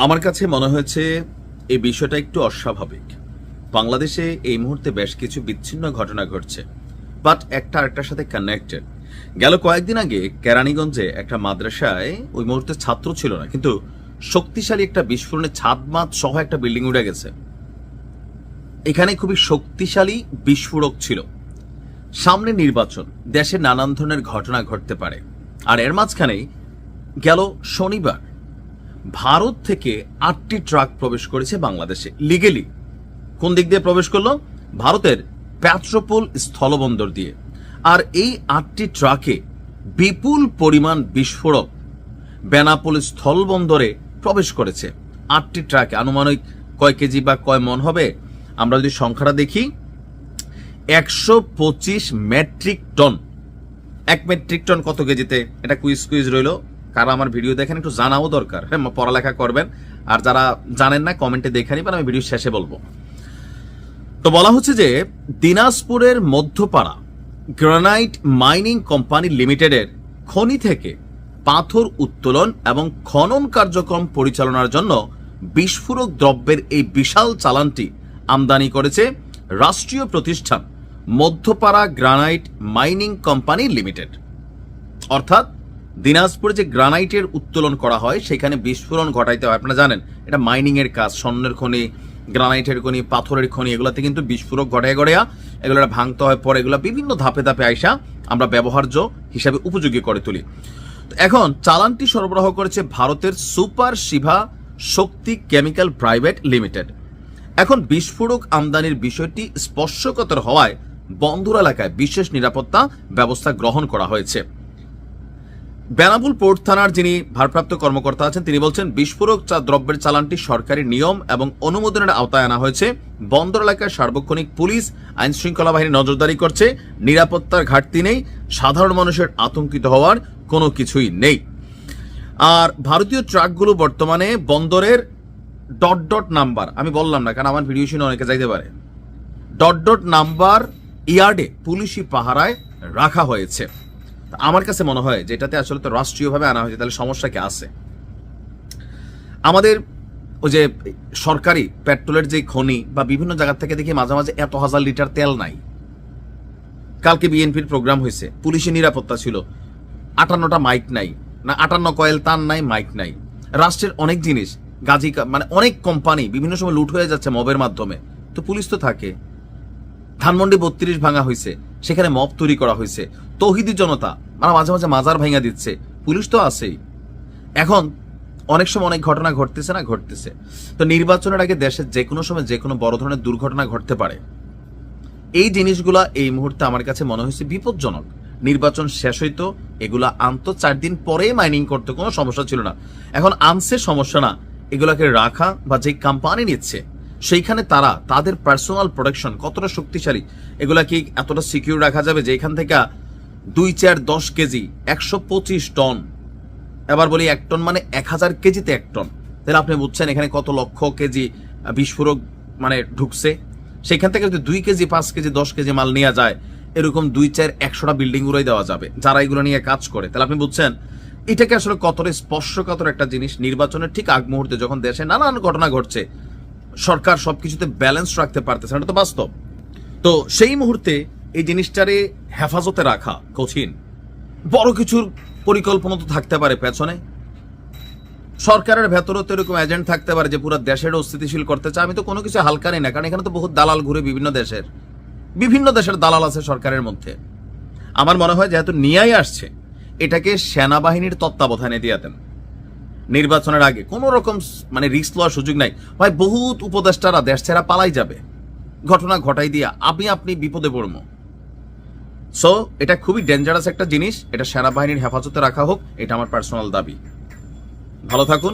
আমার কাছে মনে হয়েছে এই বিষয়টা একটু অস্বাভাবিক। বাংলাদেশে এই মুহূর্তে বেশ কিছু বিচ্ছিন্ন ঘটনা ঘটছে, বাট একটা আরেকটার সাথে কানেক্টেড। গেল কয়েকদিন আগে কেরানীগঞ্জে একটা মাদ্রাসায় ওই মুহূর্তে ছাত্র ছিল না, কিন্তু শক্তিশালী একটা বিস্ফোরণে ছাদমাত সহ একটা বিল্ডিং উড়ে গেছে। এখানে খুবই শক্তিশালী বিস্ফোরক ছিল। সামনে নির্বাচন, দেশে নানান ধরনের ঘটনা ঘটতে পারে। আর এর মাঝখানেই গেল শনিবার ভারত থেকে 8টি ট্রাক প্রবেশ করেছে বাংলাদেশে লিগেলি। কোন দিক দিয়ে প্রবেশ করলো? ভারতের পেট্রোপোল স্থলবন্দর দিয়ে। আর এই 8টি ট্রাকে বিপুল পরিমাণ বিস্ফোরক বেনাপোল স্থলবন্দরে প্রবেশ করেছে। 8টি ট্রাকে আনুমানিক কয় কেজি বা কয় মন হবে আমরা যদি সংখ্যাটা দেখি, 125 মেট্রিক টন। 1 মেট্রিক টন কত কেজিতে? এটা কুইজ রইল। কারা আমার ভিডিও দেখেন একটু জানাও দরকার। হ্যাঁ, পড়ালেখা করবেন, আর যারা জানেন না কমেন্টে দেখে নিবেন, আমি ভিডিও শেষে বলবো। তো বলা হচ্ছে যে দিনাজপুরের মধ্যপাড়া গ্রানাইট মাইনিং কোম্পানি লিমিটেডের খনি থেকে পাথর উত্তোলন এবং খনন কার্যক্রম পরিচালনার জন্য বিস্ফোরক দ্রব্যের এই বিশাল চালানটি আমদানি করেছে রাষ্ট্রীয় প্রতিষ্ঠান Madhyapara granite mining company limited. অর্থাৎ দিনাজপুরে যে গ্রানাইটের উত্তোলন করা হয় সেখানে বিস্ফোরণ ঘটাইতে হয়। আপনারা জানেন এটা মাইনিং এর কাজ। স্বর্ণের খনি, গ্রানাইটের খনি, পাথরের খনি, এগুলোতে কিন্তু বিস্ফোরক ঘটায় এগুলো ভাঙতে হয়, পরে এগুলো বিভিন্ন ধাপে ধাপে আইসা আমরা ব্যবহার্য হিসাবে উপযোগী করে তুলি। এখন চালানটি সরবরাহ করেছে ভারতের সুপার শিভা শক্তি কেমিক্যাল প্রাইভেট লিমিটেড। এখন বিস্ফোরক আমদানির বিষয়টি স্পর্শকাতর হওয়ায় বন্দর এলাকায় বিশেষ নিরাপত্তা ব্যবস্থা গ্রহণ করা হয়েছে। বেনাপোল পোর্ট থানার যিনি ভারপ্রাপ্ত কর্মকর্তা আছেন তিনি বলছেন, বিস্ফোরক দ্রব্যের চালানটি সরকারি নিয়ম এবং অনুমোদনের আওতায় আনা হয়েছে। বন্দর এলাকায় সার্বক্ষণিক পুলিশ আইন শৃঙ্খলা বাহিনী নজরদারি করছে। নিরাপত্তার ঘাটতি নেই, সাধারণ মানুষের আতঙ্কিত হওয়ার কোনো কিছুই নেই। আর ভারতীয় ট্রাকগুলো বর্তমানে বন্দরের ডট নাম্বার, আমি বললাম না কারণ আমার ভিডিও শুনে অনেকে যাইতে পারে, ডট নাম্বার ইয়ার্ডে পুলিশি পাহারায় রাখা হয়েছে। আমার কাছে মনে হয় যে এটাতে আসলে তো রাষ্ট্রীয়ভাবে আনা হয়েছে, তাহলে সমস্যা কি আছে? আমাদের ওই যে সরকারি পেট্রোলের যে খনি বা বিভিন্ন জায়গা থেকে দেখি মাঝে মাঝে এত হাজার লিটার তেল নাই। কালকে বিএনপির প্রোগ্রাম হয়েছে, পুলিশের নিরাপত্তা ছিল, 58টা মাইক নাই, না 58 কয়েল তার নাই, মাইক নাই। রাষ্ট্রের অনেক জিনিস গাজী মানে অনেক কোম্পানি বিভিন্ন সময় লুট হয়ে যাচ্ছে মবের মাধ্যমে, তো পুলিশ তো থাকে। ধানমন্ডি 32 ভাঙা হয়েছে, সেখানে মব তৈরি করা হয়েছে, তৌহিদি জনতা মানে মাঝে মাঝে মাজার ভাঙা দিচ্ছে, পুলিশ তো আছেই। এখন অনেক সময় অনেক ঘটনা ঘটতেছে। তো নির্বাচনের আগে দেশের যে কোনো সময় যে কোনো বড় ধরনের দুর্ঘটনা ঘটতে পারে। এই জিনিসগুলা এই মুহূর্তে আমার কাছে মনে হয়েছে বিপজ্জনক। নির্বাচন শেষ হইতো, এগুলা আনতো 4 দিন পরে মাইনিং করতে কোনো সমস্যা ছিল না। এখন আনছে সমস্যা না, এগুলাকে রাখা বা যে কোম্পানি নিচ্ছে সেইখানে তারা তাদের পার্সোনাল প্রোটেকশন কতটা শক্তিশালী, এগুলা কি এতটা সিকিউর রাখা যাবে যে এখান থেকে 2, 4, 10 কেজি 125 টন, এবার বলি 1 টন মানে 1000 কেজিতে 1 টন, তাহলে আপনি বুঝছেন এখানে কত লক্ষ কেজি বিস্ফোরক মানে ঢুকছে। সেখান থেকে যদি 2 কেজি 5 কেজি 10 কেজি মাল নেওয়া যায়, এরকম 2, 4, 100টা বিল্ডিং উড়াই দেওয়া যাবে যারা এগুলো নিয়ে কাজ করে। তাহলে আপনি বুঝছেন এটাকে আসলে কতটা স্পর্শকাতর একটা জিনিস। নির্বাচনের ঠিক আগ মুহূর্তে যখন দেশে নানান ঘটনা ঘটছে, সরকার সবকিছুতে ব্যালেন্স রাখতে পারতেছে না, এটা তো বাস্তব। তো সেই মুহূর্তে এই জিনিসটারে হেফাজতে রাখা কঠিন। বড় কিছুর পরিকল্পনা তো থাকতে পারে পেছনে, সরকারের ভেতরেও তো এরকম এজেন্ট থাকতে পারে যে পুরো দেশের অস্থিতিশীল করতে চায়। আমি তো কোনো কিছু হালকা নেই না, কারণ এখানে তো বহুত দালাল ঘুরে, বিভিন্ন দেশের দালাল আছে সরকারের মধ্যে। আমার মনে হয় যেহেতু নিয়েই আসছে, এটাকে সেনাবাহিনীর তত্ত্বাবধানে দিয়ে দেন। নির্বাচনের আগে কোন রকম মানে রিস্ক লওয়ার সুযোগ নাই ভাই। বহুত উপদেষ্টারা দেশ ছেড়া পালাই যাবে, ঘটনা ঘটাই দিয়া আপনি বিপদে পড়বো। সো এটা খুবই ডেঞ্জারাস একটা জিনিস, এটা সেনাবাহিনীর হেফাজতে রাখা হোক, এটা আমার পার্সোনাল দাবি। ভালো থাকুন।